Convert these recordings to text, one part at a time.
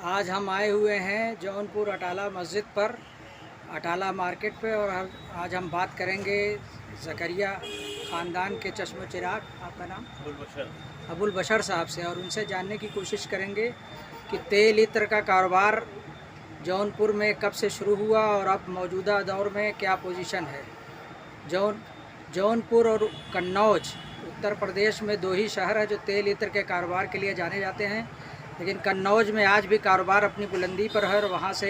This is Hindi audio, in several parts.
आज हम आए हुए हैं जौनपुर अटाला मस्जिद पर, अटाला मार्केट पे। और आज हम बात करेंगे ज़करिया ख़ानदान के चश्म चिराग, आपका नाम? अबुल बशर साहब से, और उनसे जानने की कोशिश करेंगे कि तेल इत्र का कारोबार जौनपुर में कब से शुरू हुआ और अब मौजूदा दौर में क्या पोजीशन है। जौनपुर और कन्नौज उत्तर प्रदेश में दो ही शहर है जो तेल इत्र के कारोबार के लिए जाने जाते हैं, लेकिन कन्नौज में आज भी कारोबार अपनी बुलंदी पर है और वहाँ से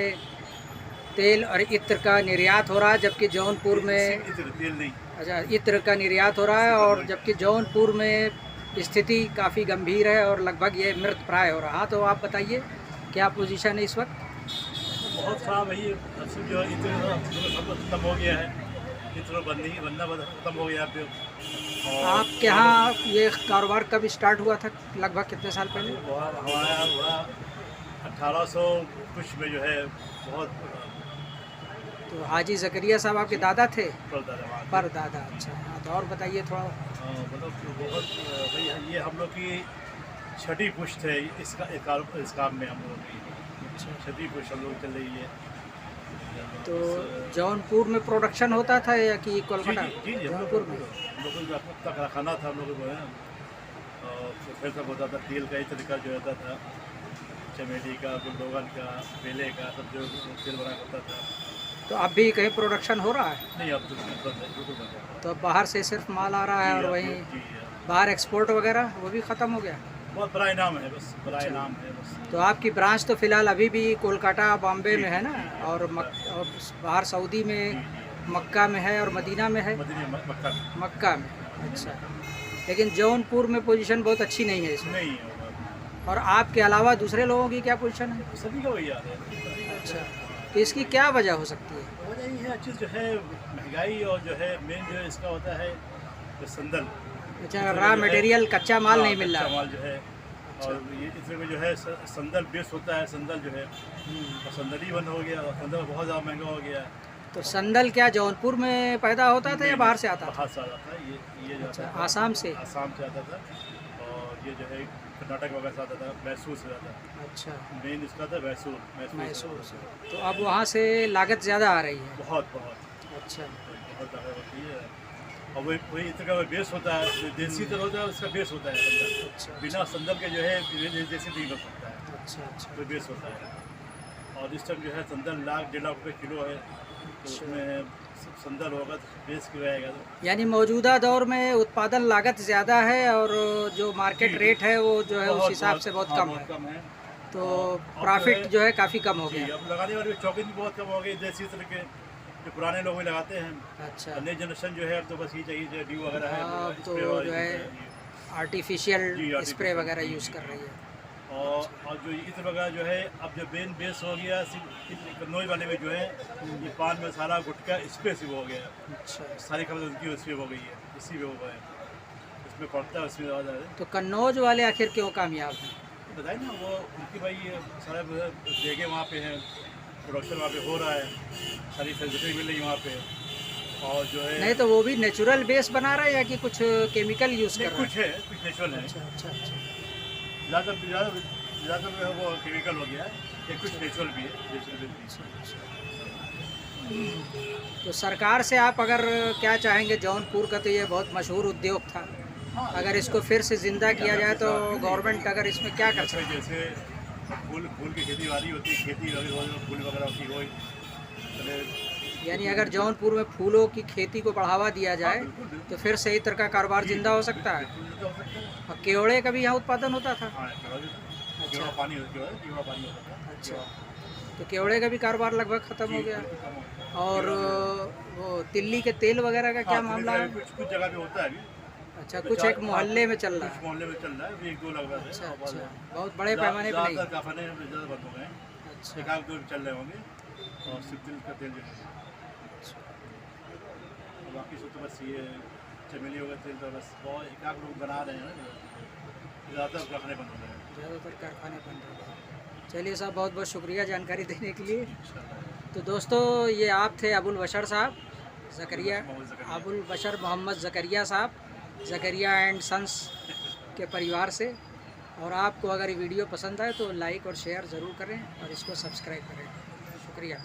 तेल और इत्र का निर्यात हो रहा है, जबकि जौनपुर में इत्र का निर्यात हो रहा है, और जबकि जौनपुर में स्थिति काफ़ी गंभीर है और लगभग ये मृत प्राय हो रहा है। तो आप बताइए क्या पोजीशन है इस वक्त? बहुत ख़राब है ये। जो इत्र खत्म हो गया है, इत्र बनना खत्म हो गया पे। आपके यहाँ ये कारोबार कब स्टार्ट हुआ था, लगभग कितने साल पहले? हमारा हुआ 1800 कुछ में जो है बहुत। तो हाजी ज़करिया साहब आपके दादा थे? परदादा। अच्छा। हाँ, तो और बताइए थोड़ा। मतलब बहुत भाई, ये हम लोग की छठी पुश्त है इस काम में हम लोग की छठी पुश्त हम लोग चल रही है। तो जौनपुर में प्रोडक्शन होता था या कि कोलकाता? जी जौनपुर में हम लोग का तक कारखाना था हम लोगों को, है और फिर सब होता था। तेल का इत्र का जो होता था, चमेली का, गुलदोगन का, बेले का, सब जो तेल बना करता था। तो अब भी कहीं प्रोडक्शन हो रहा है? नहीं, अब तो बंद है, बिल्कुल बंद है। तो अब बाहर से सिर्फ माल आ रहा है और वहीं बाहर एक्सपोर्ट वगैरह वो भी ख़त्म हो गया? बहुत बड़ा इनाम है, बस बड़ा इनाम है बस। तो आपकी ब्रांच तो फ़िलहाल अभी भी कोलकाता बॉम्बे में है ना, और बाहर सऊदी में मक्का में है और मदीना में है? मक्का में। अच्छा, लेकिन जौनपुर में पोजीशन बहुत अच्छी नहीं है इसमें? नहीं। और आपके अलावा दूसरे लोगों की क्या पोजीशन है? सभी का वही याद है। अच्छा, तो इसकी क्या वजह हो सकती है? वजह यही है चीज़ जो है महंगाई, और जो है मेन जो है इसका होता है तो संदल। अच्छा, रॉ मटेरियल कच्चा माल नहीं मिल रहा? कच्चा माल जो है, और ये इसमें जो है संदल बेस होता है। संदल जो है और संदल ही बंद हो गया, और संदल बहुत ज़्यादा महंगा हो गया। तो संदल क्या जौनपुर में पैदा होता था या बाहर से आता था? बाहर से आता था ये जो अच्छा, आता था आसाम से? आसाम से आता था, और ये जो है कर्नाटक वगैरह से आता था, मैसूर से आता था। अच्छा, मेन इसका था मैसूर से। तो अब वहाँ से लागत ज़्यादा आ रही है? बहुत बहुत अच्छा। बहुत ज़्यादा होती है। और वही इत्र का बेस होता है, जो देसी इत्र होता है उसका बेस होता है संदल। अच्छा, बिना संदल के जो है देसी नहीं बन सकता है। अच्छा। तो बेस होता है। और इस टाइम जो है संदल 1.5 लाख रुपये किलो है, तो उसमें संदल होगा तो बेस क्यों आएगा? तो यानी मौजूदा दौर में उत्पादन लागत ज़्यादा है और जो मार्केट रेट है वो जो है उस हिसाब से बहुत कम है। तो प्रॉफिट जो है काफ़ी कम हो गया। अब लगाने वाले शौकीन भी बहुत कम हो गए देसी इत्र के, जो पुराने लोग भी लगाते हैं। अच्छा। नई जनरेशन जो है अब तो बस ये चाहिए जो ड्यू वगैरह है, अब तो जो है आर्टिफिशियल स्प्रे वगैरह यूज़ कर रही है। और जो इत्र वगैरह जो है अब जो बेस हो गया कन्नौज वाले में जो है ये पान मसाला गुटखा स्प्रे से हो गया। अच्छा, सारी खबर उनकी उसमें हो गई है, इसी में हो गया है, इसमें पड़ता है उसमें ज़्यादा है। तो कन्नौज वाले आखिर क्यों कामयाब हैं? बताए ना, वो उनकी भाई सारा जगह वहाँ पे है, प्रोडक्शन वहाँ पे हो रहा है, सारी फैसिलिटी मिल रही है वहाँ पे। और जो है नहीं, तो वो भी नेचुरल बेस बना रहा है या कि कुछ केमिकल यूज़ कर रहा है? कुछ है, कुछ नेचुरल है। अच्छा। ज़्यादातर वो केमिकल हो गया है, ये कुछ नेचुरल भी है। तो सरकार से आप अगर क्या चाहेंगे? जौनपुर का तो ये बहुत मशहूर उद्योग था, अगर इसको फिर से ज़िंदा किया जाए तो गवर्नमेंट अगर इसमें क्या कर सकती है? जैसे फूल की खेती बाड़ी होती है, खेती वगैरह फूल वगैरह होती हो, यानी अगर जौनपुर में फूलों की खेती को बढ़ावा दिया जाए तो फिर से इत्र का कारोबार जिंदा हो सकता है। और केवड़े का भी यहाँ उत्पादन होता था? अच्छा। अच्छा, तो केवड़े का भी कारोबार लगभग ख़त्म हो गया। और वो तिल्ली के तेल वगैरह का क्या मामला है? कुछ जगह पे होता है अभी। अच्छा, कुछ एक मोहल्ले में चल रहा है? मोहल्ले में चल रहा है, 1-2 लग रहा है। अच्छा, बहुत बड़े पैमाने पर नहीं? कारखाने ज़्यादा बंद हो गए हैं, अच्छा। 1-2 चल रहे होंगे। और सिर्फ तिल का तेल जो है, बाकी सब तो बस ये चमेली हो गया तेल, तो बस बहुत 1-8 लोग बना रहे हैं ना, ज़्यादातर कारखाने बंद हो रहे हैं। ज़्यादातर कारखाने बंद हो गए। चलिए साहब, बहुत बहुत शुक्रिया जानकारी देने के लिए। तो दोस्तों, ये आप थे अबुल बशर साहब, अबुल बशर मोहम्मद ज़करिया साहब, ज़करिया एंड सन्स के परिवार से। और आपको अगर ये वीडियो पसंद आए तो लाइक और शेयर ज़रूर करें और इसको सब्सक्राइब करें। शुक्रिया।